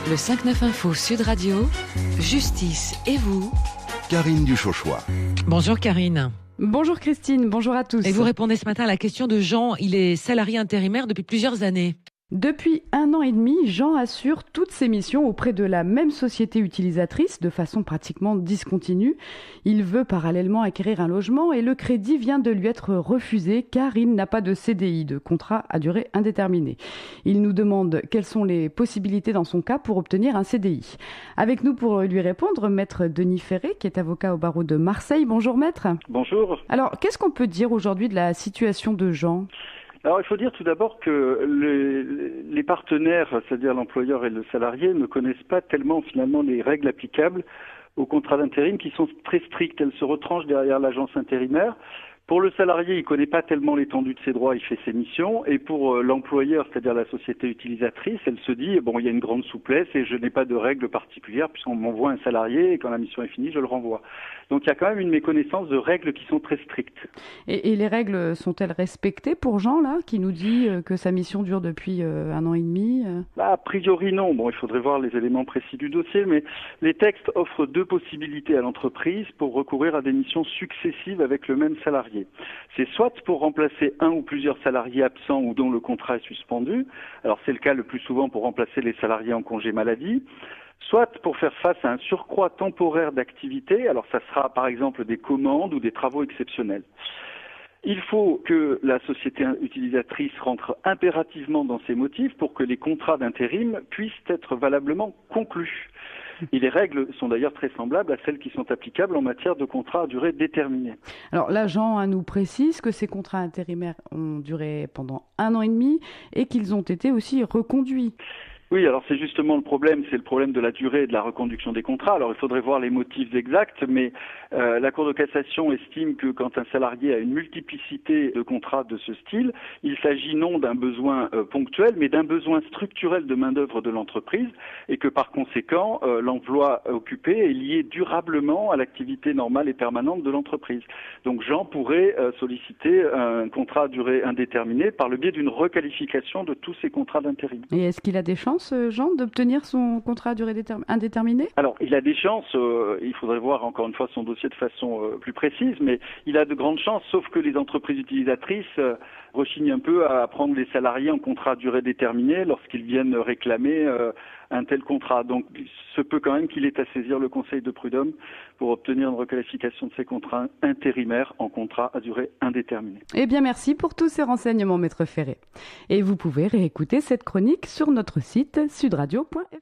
Le 5-9 Info Sud Radio, Justice et vous, Karine Duchauchois. Bonjour Karine. Bonjour Christine, bonjour à tous. Et vous répondez ce matin à la question de Jean. Il est salarié intérimaire depuis plusieurs années. Depuis 1 an et demi, Jean assure toutes ses missions auprès de la même société utilisatrice de façon pratiquement discontinue. Il veut parallèlement acquérir un logement et le crédit vient de lui être refusé car il n'a pas de CDI, de contrat à durée indéterminée. Il nous demande quelles sont les possibilités dans son cas pour obtenir un CDI. Avec nous pour lui répondre, maître Denis Ferré, qui est avocat au barreau de Marseille. Bonjour maître. Bonjour. Alors, qu'est-ce qu'on peut dire aujourd'hui de la situation de Jean ? Alors, il faut dire tout d'abord que les partenaires, c'est-à-dire l'employeur et le salarié, ne connaissent pas tellement finalement les règles applicables aux contrats d'intérim qui sont très strictes. Elles se retranchent derrière l'agence intérimaire. Pour le salarié, il ne connaît pas tellement l'étendue de ses droits, il fait ses missions. Et pour l'employeur, c'est-à-dire la société utilisatrice, elle se dit, bon, il y a une grande souplesse et je n'ai pas de règles particulières puisqu'on m'envoie un salarié et quand la mission est finie, je le renvoie. Donc il y a quand même une méconnaissance de règles qui sont très strictes. Et les règles sont-elles respectées pour Jean, là, qui nous dit que sa mission dure depuis 1 an et demi A priori non. Bon, il faudrait voir les éléments précis du dossier, mais les textes offrent 2 possibilités à l'entreprise pour recourir à des missions successives avec le même salarié. C'est soit pour remplacer un ou plusieurs salariés absents ou dont le contrat est suspendu, alors c'est le cas le plus souvent pour remplacer les salariés en congé maladie, soit pour faire face à un surcroît temporaire d'activité, alors ça sera par exemple des commandes ou des travaux exceptionnels. Il faut que la société utilisatrice rentre impérativement dans ses motifs pour que les contrats d'intérim puissent être valablement conclus. Et les règles sont d'ailleurs très semblables à celles qui sont applicables en matière de contrats à durée déterminée. Alors là, Jean nous précise que ces contrats intérimaires ont duré pendant 1 an et demi et qu'ils ont été aussi reconduits. Oui, alors c'est justement le problème, c'est le problème de la durée et de la reconduction des contrats. Alors il faudrait voir les motifs exacts, mais la Cour de cassation estime que quand un salarié a une multiplicité de contrats de ce style, il s'agit non d'un besoin ponctuel, mais d'un besoin structurel de main-d'œuvre de l'entreprise et que par conséquent, l'emploi occupé est lié durablement à l'activité normale et permanente de l'entreprise. Donc Jean pourrait solliciter un contrat à durée indéterminée par le biais d'une requalification de tous ses contrats d'intérim. Et est-ce qu'il a des chances, Jean, d'obtenir son contrat à durée indéterminée ? Alors, il a des chances, il faudrait voir encore une fois son dossier de façon plus précise, mais il a de grandes chances, sauf que les entreprises utilisatrices rechignent un peu à prendre les salariés en contrat à durée déterminée lorsqu'ils viennent réclamer un tel contrat. Donc, il se peut quand même qu'il ait à saisir le Conseil de prud'homme pour obtenir une requalification de ses contrats intérimaires en contrat à durée indéterminée. Eh bien, merci pour tous ces renseignements, maître Ferré. Et vous pouvez réécouter cette chronique sur notre site sudradio.fr.